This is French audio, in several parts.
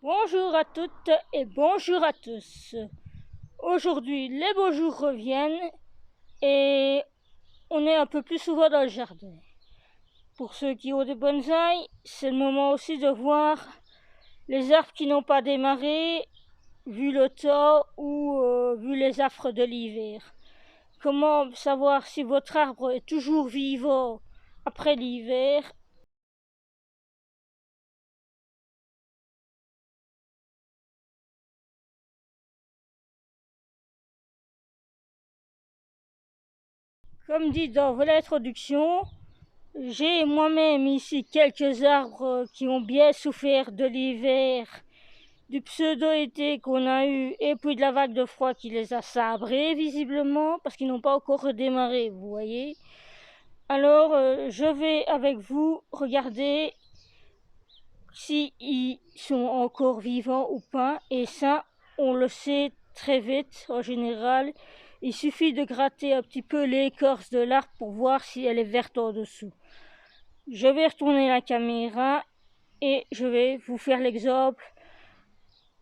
Bonjour à toutes et bonjour à tous. Aujourd'hui, les beaux jours reviennent et on est un peu plus souvent dans le jardin. Pour ceux qui ont des bonsaïs, c'est le moment aussi de voir les arbres qui n'ont pas démarré, vu le temps ou vu les affres de l'hiver. Comment savoir si votre arbre est toujours vivant après l'hiver? Comme dit dans l'introduction, j'ai moi-même ici quelques arbres qui ont bien souffert de l'hiver, du pseudo-été qu'on a eu et puis de la vague de froid qui les a sabrés visiblement parce qu'ils n'ont pas encore redémarré, vous voyez. Alors je vais avec vous regarder s'ils sont encore vivants ou pas, et ça on le sait très vite en général. Il suffit de gratter un petit peu l'écorce de l'arbre pour voir si elle est verte en dessous. Je vais retourner la caméra et je vais vous faire l'exemple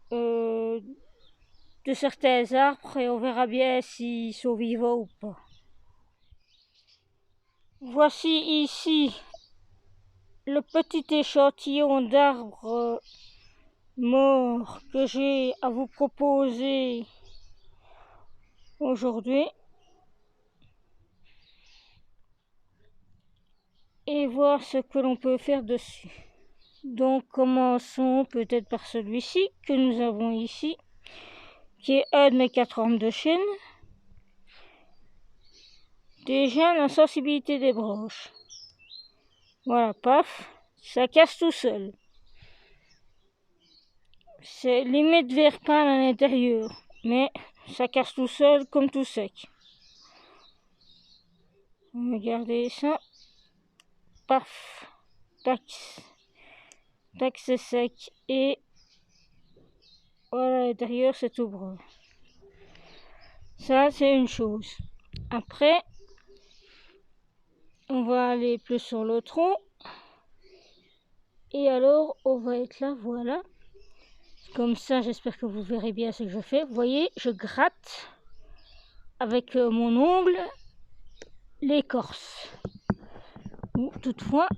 de certains arbres et on verra bien s'ils sont vivants ou pas. Voici ici le petit échantillon d'arbres morts que j'ai à vous proposer aujourd'hui. Et voir ce que l'on peut faire dessus. Donc commençons peut-être par celui-ci que nous avons ici, qui est un de mes 4 ormes de chêne. Déjà la sensibilité des branches. Voilà, paf, ça casse tout seul. C'est limite vert pâle à l'intérieur, mais ça casse tout seul comme tout sec. Regardez ça. Paf, tac, tac, c'est sec. Et voilà, à l'intérieur c'est tout brun. Ça c'est une chose. Après, on va aller plus sur le tronc. Et alors, on va être là, voilà. Comme ça, j'espère que vous verrez bien ce que je fais. Vous voyez, je gratte avec mon ongle l'écorce. Ou toutefois,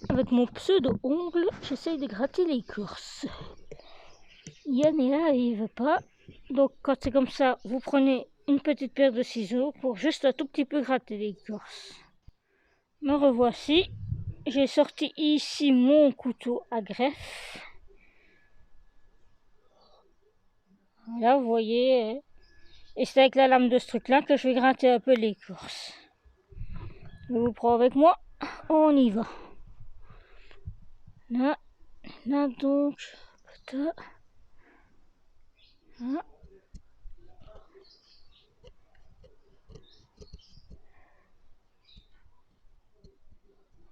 avec mon pseudo-ongle, j'essaye de gratter l'écorce. Yann est là et il veut pas. Donc, quand c'est comme ça, vous prenez une petite paire de ciseaux pour juste un tout petit peu gratter l'écorce. Me revoici. J'ai sorti ici mon couteau à greffe. Là, vous voyez, et c'est avec la lame de ce truc-là que je vais gratter un peu l'écorce. Je vous prends avec moi, on y va. Là, là donc, là.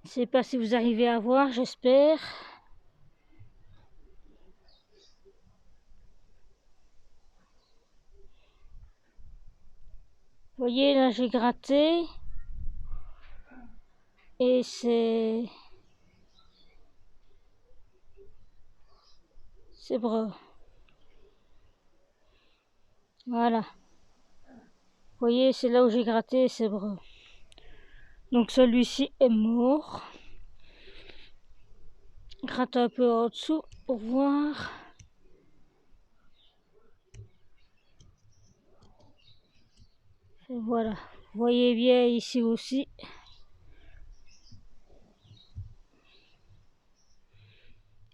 Je sais pas si vous arrivez à voir, j'espère. Vous voyez, là j'ai gratté. Et c'est brun. Voilà. Vous voyez, c'est là où j'ai gratté, c'est brun. Donc celui-ci est mort. Gratte un peu en dessous pour voir. Et voilà. Vous voyez bien ici aussi.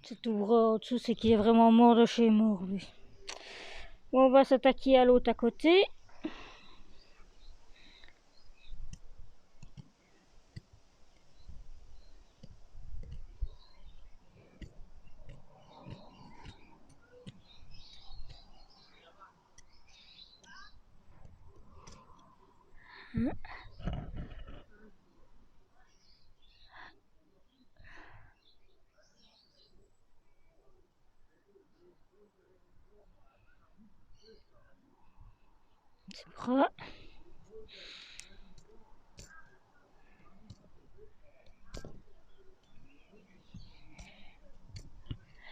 C'est tout brun en dessous, c'est qu'il est vraiment mort de chez mort, lui. Bon, on va s'attaquer à l'autre à côté. C'est brun.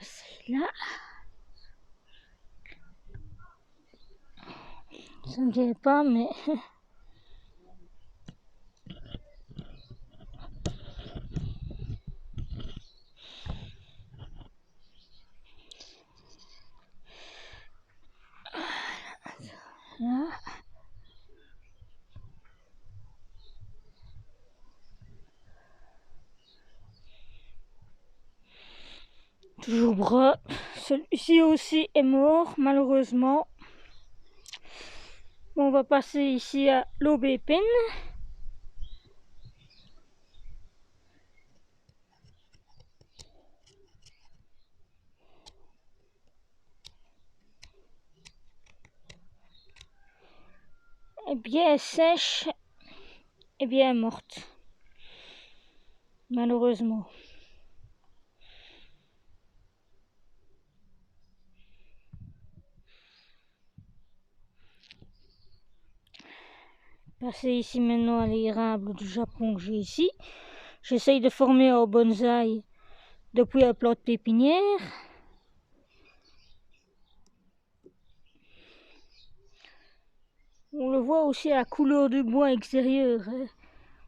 C'est là. Ça ne dirait pas, mais là. Toujours brun. Celui-ci aussi est mort, malheureusement. Bon, on va passer ici à l'aubépine. Et bien sèche et bien morte, malheureusement. Passer ici maintenant à l'érable du Japon que j'ai ici. J'essaye de former un bonsaï depuis un plant de pépinière. On le voit aussi à la couleur du bois extérieur, hein,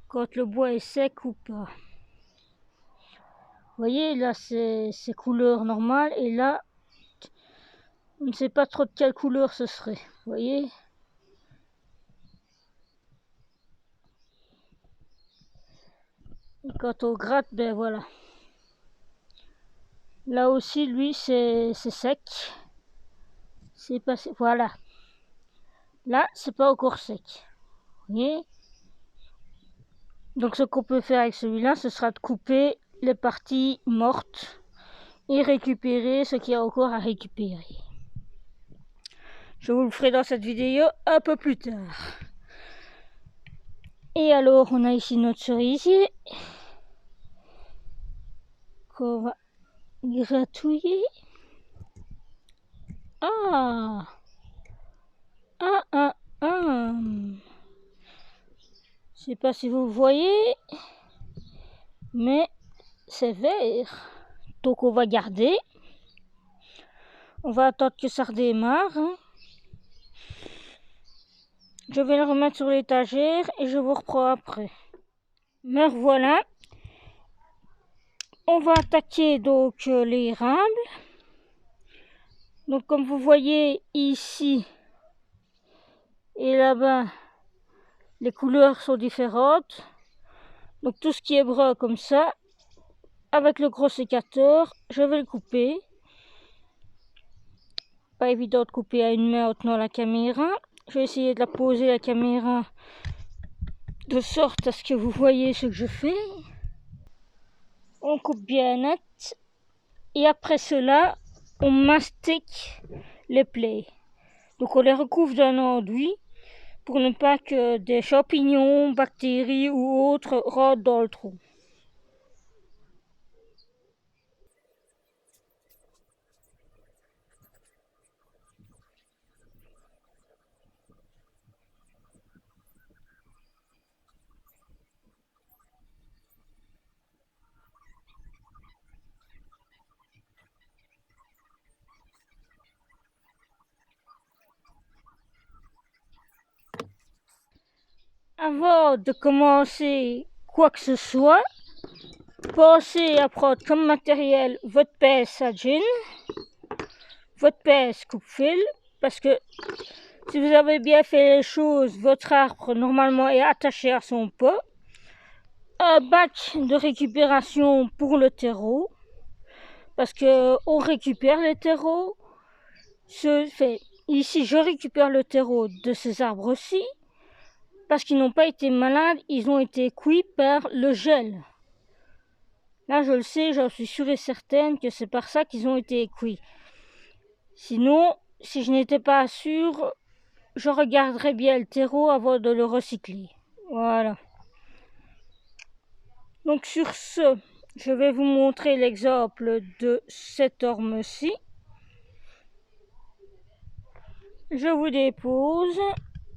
quand le bois est sec ou pas. Vous voyez, là c'est couleur normale et là, on ne sait pas trop de quelle couleur ce serait. Vous voyez ? Et quand on gratte, ben voilà. Là aussi, lui, c'est sec. C'est passé, voilà. Là, c'est pas encore sec. Vous voyez ? Donc ce qu'on peut faire avec celui-là, ce sera de couper les parties mortes et récupérer ce qu'il y a encore à récupérer. Je vous le ferai dans cette vidéo un peu plus tard. Et alors, on a ici notre cerisier qu'on va gratouiller. Ah, ah, ah, ah. Je sais pas si vous voyez, mais c'est vert. Donc on va garder. On va attendre que ça redémarre. Je vais le remettre sur l'étagère et je vous reprends après. Me revoilà. On va attaquer donc l'érable. Donc comme vous voyez ici et là-bas, les couleurs sont différentes. Donc tout ce qui est brun comme ça, avec le gros sécateur, je vais le couper. Pas évident de couper à une main en tenant la caméra. Je vais essayer de la poser la caméra de sorte à ce que vous voyez ce que je fais. On coupe bien net et après cela, on mastique les plaies. Donc on les recouvre d'un enduit pour ne pas que des champignons, bactéries ou autres rentrent dans le trou. Avant de commencer quoi que ce soit, pensez à prendre comme matériel votre pince à gin, votre pince coupe-fil, parce que si vous avez bien fait les choses, votre arbre normalement est attaché à son pot, un bac de récupération pour le terreau, parce que on récupère les terreaux. Ici, je récupère le terreau de ces arbres-ci, parce qu'ils n'ont pas été malades, ils ont été cuits par le gel. Là, je le sais, j'en suis sûre et certaine que c'est par ça qu'ils ont été cuits. Sinon, si je n'étais pas sûre, je regarderais bien le terreau avant de le recycler. Voilà. Donc sur ce, je vais vous montrer l'exemple de cette orme-ci. Je vous dépose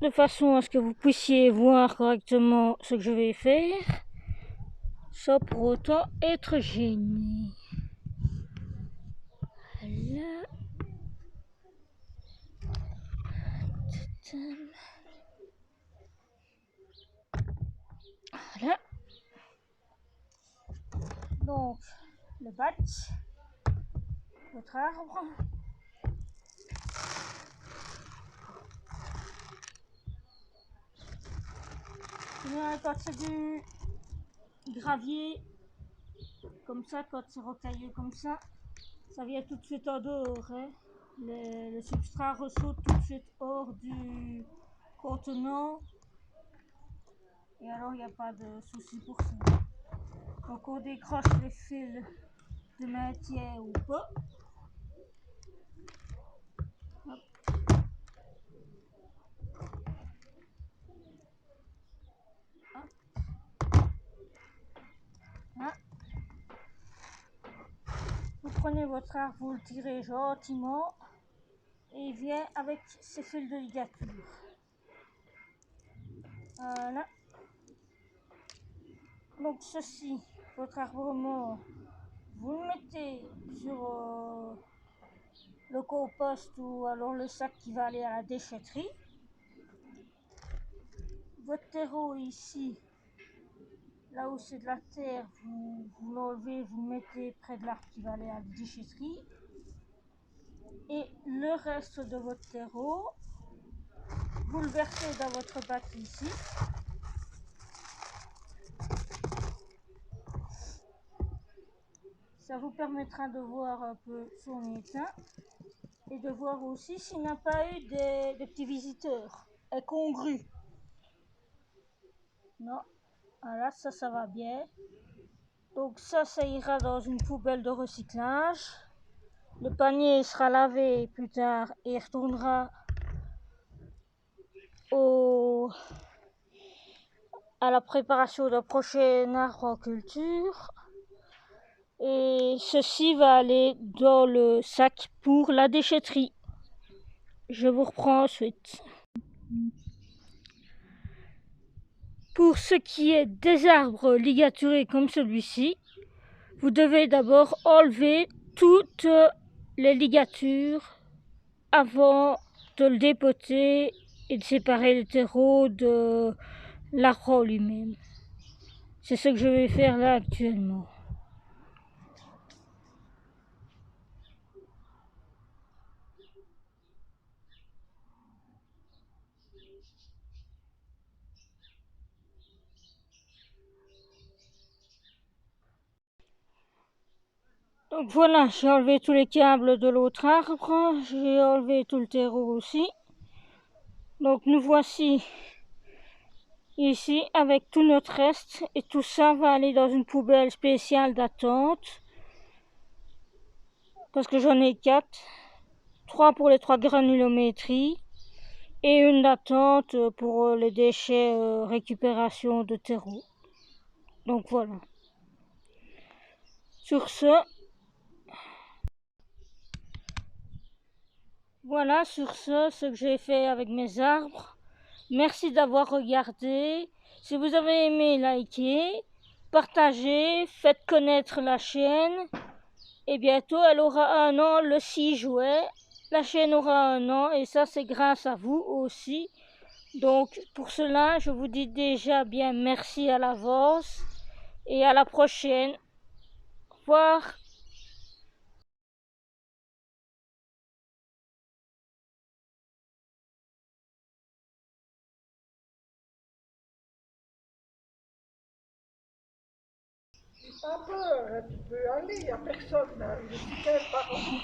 de façon à ce que vous puissiez voir correctement ce que je vais faire, sans pour autant être gêné. Voilà. GSM. Voilà. Donc, le batch, votre arbre. Quand c'est du gravier, comme ça, quand c'est rocailleux comme ça vient tout de suite en dehors. Hein. Le substrat ressaute tout de suite hors du contenant. Et alors, il n'y a pas de souci pour ça. Donc, on décroche les fils de maintien ou pas. Hop. Hop. Là. Vous prenez votre arbre, vous le tirez gentiment et il vient avec ses fils de ligature. Voilà. Donc ceci, votre arbre mort, vous le mettez sur le compost ou alors le sac qui va aller à la déchetterie. Votre terreau ici, là où c'est de la terre, vous l'enlevez, vous le mettez près de l'arbre qui va aller à la déchetterie. Et le reste de votre terreau, vous le versez dans votre bac ici. Ça vous permettra de voir un peu son état et de voir aussi s'il n'y a pas eu des petits visiteurs incongrus. Non, voilà, ça va bien. Donc ça ira dans une poubelle de recyclage. Le panier sera lavé plus tard et retournera à la préparation d'un prochain arbre en culture. Et ceci va aller dans le sac pour la déchetterie. Je vous reprends ensuite. Pour ce qui est des arbres ligaturés comme celui-ci, vous devez d'abord enlever toutes les ligatures avant de le dépoter et de séparer le terreau de l'arbre lui-même. C'est ce que je vais faire là actuellement. Donc voilà, j'ai enlevé tous les câbles de l'autre arbre, j'ai enlevé tout le terreau aussi. Donc nous voici ici avec tout notre reste et tout ça va aller dans une poubelle spéciale d'attente. Parce que j'en ai 4, 3 pour les 3 granulométries et une d'attente pour les déchets récupération de terreau. Donc voilà. Sur ce, voilà ce que j'ai fait avec mes arbres. Merci d'avoir regardé. Si vous avez aimé, likez, partagez, faites connaître la chaîne. Et bientôt, elle aura 1 an le 6 juillet. La chaîne aura 1 an et ça, c'est grâce à vous aussi. Donc, pour cela, je vous dis déjà bien merci à l'avance et à la prochaine. Au revoir. Un peu, tu peux aller, il n'y a personne, je suis qu'un parent.